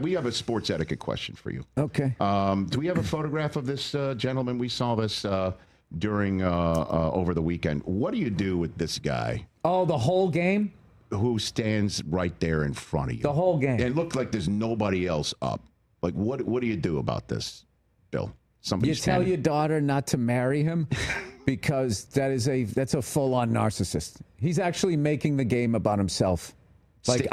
we have a sports etiquette question for you. Okay. Do we have a photograph of this gentleman? We saw this during over the weekend. What do you do with this guy? Oh, the whole game? Who stands right there in front of you? The whole game. And it looked like there's nobody else up. Like, what do you do about this, Bill? You tell your daughter not to marry him because that's a full-on narcissist. He's actually making the game about himself. Like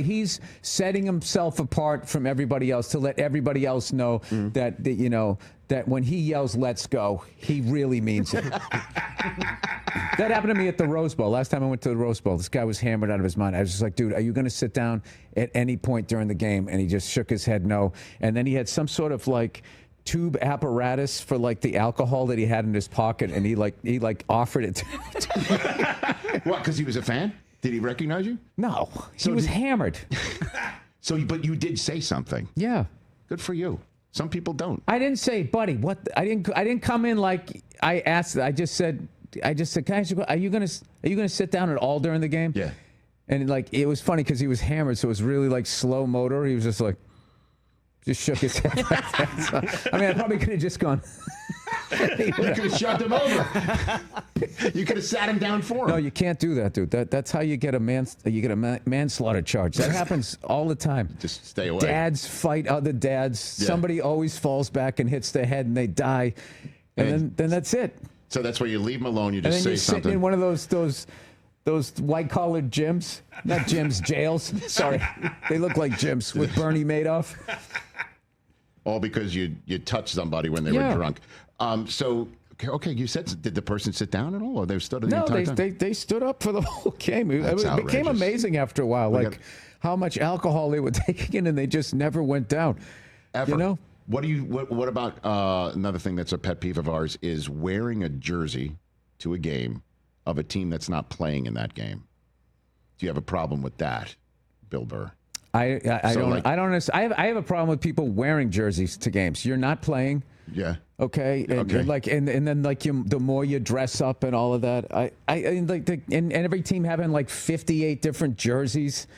he's setting himself apart from everybody else to let everybody else know that when he yells "Let's go," he really means it. That happened to me at the Rose Bowl. Last time I went to the Rose Bowl, this guy was hammered out of his mind. I was just like, dude, are you going to sit down at any point during the game? And he just shook his head no. And then he had some sort of like tube apparatus for like the alcohol that he had in his pocket, and he offered it to me. What, because he was a fan? Did he recognize you? No, he was hammered. But you did say something. Yeah. Good for you. Some people don't. I didn't say, buddy, what? I didn't come in like I asked. I just said, can I ask you, are you gonna sit down at all during the game? Yeah. And like it was funny because he was hammered, so it was really like slow motor. He was just like, just shook his head. So, I mean, I probably could have just gone. You could have shoved him over. You could have sat him down for him. No, you can't do that, dude. That's how you get a manslaughter charge. That happens all the time. Just stay away. Dads fight other dads. Yeah. Somebody always falls back and hits their head and they die, and then that's it. So that's where you leave them alone. You just and then say you're something. Sitting in one of those white-collared gyms. Not gyms, jails. Sorry. They look like gyms with Bernie Madoff. All because you touched somebody when they were drunk. Okay, you said, did the person sit down at all, or they stood the entire time? They stood up for the whole game. It outrageous. became amazing after a while, how much alcohol they were taking in, and they just never went down. Ever. You know? What about another thing that's a pet peeve of ours is wearing a jersey to a game of a team that's not playing in that game? Do you have a problem with that, Bill Burr? I have a problem with people wearing jerseys to games. You're not playing. Yeah. Okay. And then the more you dress up and all of that, and every team having like 58 different jerseys.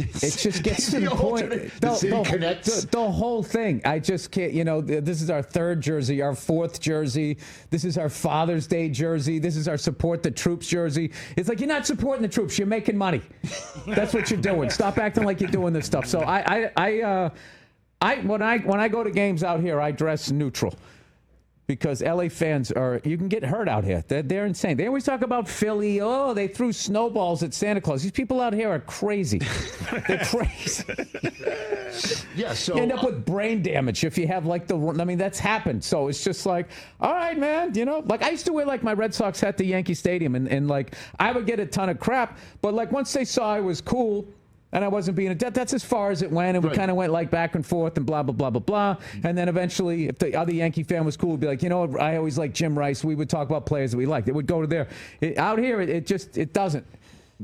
It just gets to the point. The whole thing. I just can't. This is our third jersey, our fourth jersey. This is our Father's Day jersey. This is our support the troops jersey. It's like you're not supporting the troops. You're making money. That's what you're doing. Stop acting like you're doing this stuff. So when I go to games out here, I dress neutral. Because LA fans you can get hurt out here. They're insane. They always talk about Philly. Oh, they threw snowballs at Santa Claus. These people out here are crazy. They're crazy. Yeah, so you end up with brain damage if you have that's happened. So it's just like, all right, man, like I used to wear like my Red Sox hat to Yankee Stadium and like I would get a ton of crap, but like once they saw I was cool, and I wasn't being that's as far as it went, and we kind of went like back and forth and blah, blah, blah, blah, blah. And then eventually, if the other Yankee fan was cool, we'd be like, I always liked Jim Rice. We would talk about players that we liked. It would go to there. Out here, it doesn't.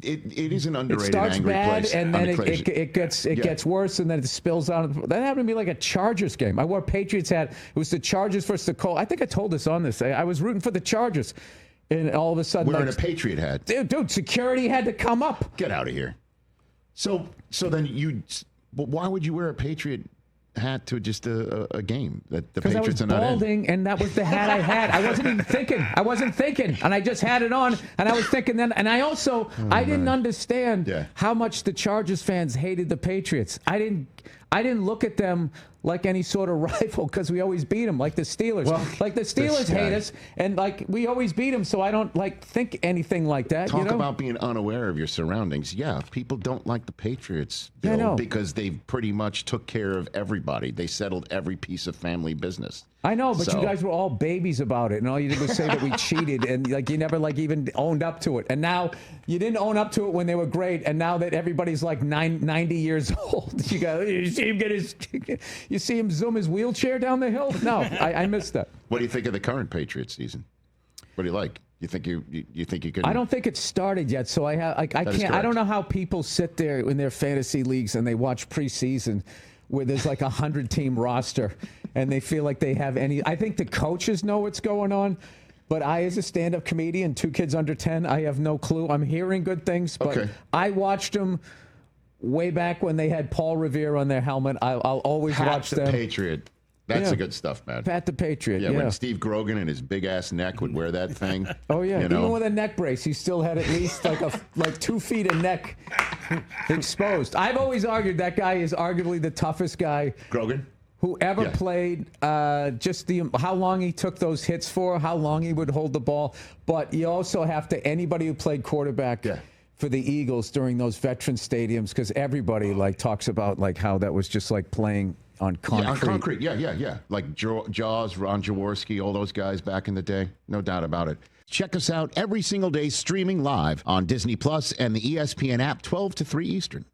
It is an underrated, it starts angry bad, place. And then it gets worse, and then it spills out. That happened to me like a Chargers game. I wore a Patriots hat. It was the Chargers versus the Colts. I think I told this on this. I was rooting for the Chargers, and all of a sudden, wearing a Patriot hat. Dude, security had to come up. Get out of here. So then why would you wear a Patriot hat to just a game that the Patriots are not in? Because I was balding, and that was the hat I had. I wasn't even thinking. And I just had it on, and I was thinking then. And I also I didn't understand how much the Chargers fans hated the Patriots. I didn't look at them like any sort of rival because we always beat them, like the Steelers. Well, like the Steelers hate us, and like we always beat them, so I don't think anything like that. Talk about being unaware of your surroundings. Yeah, people don't like the Patriots, Bill, because they pretty much took care of everybody. They settled every piece of family business. I know, but you guys were all babies about it, and all you did was say that we cheated, and like you never like even owned up to it. And now you didn't own up to it when they were great, and now that everybody's like 90 years old, you see him zoom his wheelchair down the hill. No, I missed that. What do you think of the current Patriots season? What do you like? You think you can? I don't think it started yet, so I can't. I don't know how people sit there in their fantasy leagues and they watch preseason, where there's like 100-team roster, and they feel like they have any. I think the coaches know what's going on, but I, as a stand-up comedian, 2 kids under 10, I have no clue. I'm hearing good things, but I watched them way back when they had Paul Revere on their helmet. I'll always watch them. Pat the Patriot. That's the good stuff, man. Pat the Patriot. Yeah, when Steve Grogan and his big ass neck would wear that thing. Oh yeah, you know? Even with a neck brace, he still had at least like 2 feet of neck exposed. I've always argued that guy is arguably the toughest guy. Grogan. Who ever played, just how long he took those hits for, how long he would hold the ball. But you also have to, anybody who played quarterback for the Eagles during those veteran stadiums, because everybody talks about how that was just like playing on concrete. Yeah, on concrete. Yeah. Like Jaws, Ron Jaworski, all those guys back in the day. No doubt about it. Check us out every single day streaming live on Disney Plus and the ESPN app 12 to 3 Eastern.